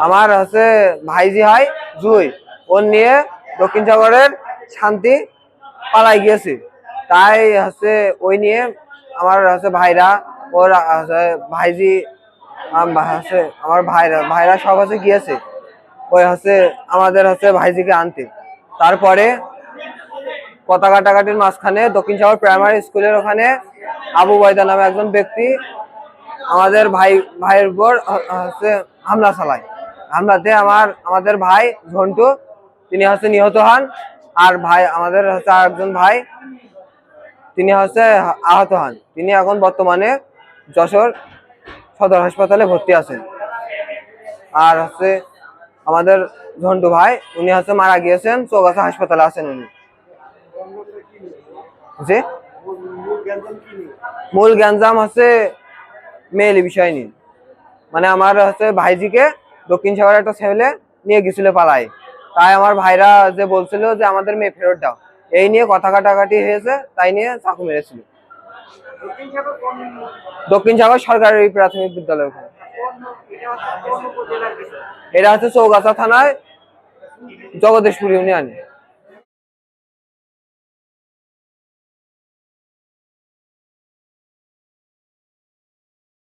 আমার হচ্ছে ভাইজি হয় জুই, ওর নিয়ে দক্ষিণ সাগরের শান্তি পালাই গিয়েছে। তাই হচ্ছে ওই নিয়ে আমার হচ্ছে ভাইরা, ওর ভাইজি হচ্ছে আমার ভাইরা সব হচ্ছে গিয়েছে ওই হচ্ছে আমাদের হচ্ছে ভাইজিকে আনতে। তারপরে পতাকা কাটাকাটির মাঝখানে দক্ষিণ সাগর প্রাইমারি স্কুলের ওখানে আবু বয়দা নামে একজন ব্যক্তি আমাদের ভাইয়ের উপর হচ্ছে হামলা চালায়। হামলাতে আমাদের ভাই ঝন্টু তিনি হচ্ছে নিহত হন। আর আমাদের হচ্ছে আরেকজন ভাই তিনি হচ্ছে আহত হন। তিনি এখন বর্তমানে যশোর সদর হাসপাতালে ভর্তি আছেন। আর হচ্ছে আমাদের ঝন্টু ভাই উনি হচ্ছে মারা গিয়েছেন, চৌগাছা হাসপাতালে আছেন উনি। জি, মূল গ্যাঞ্জাম হচ্ছে মেয়েলি বিষয় নিয়ে। মানে আমার হচ্ছে ভাইজিকে দক্ষিণ সাগরের একটা ছেলে নিয়ে গেছিল পালায়। তাই আমার ভাইরা যে বলছিল যে আমাদের মেয়ে ফেরত দাও, এই নিয়ে কথা কাটাকাটি হয়েছে, তাই নিয়ে চাকু মেরেছিল। দক্ষিণ সাগর সরকারি প্রাথমিক বিদ্যালয়। এটা হচ্ছে চৌগাছা থানায় জগদীশপুর ইউনিয়ন।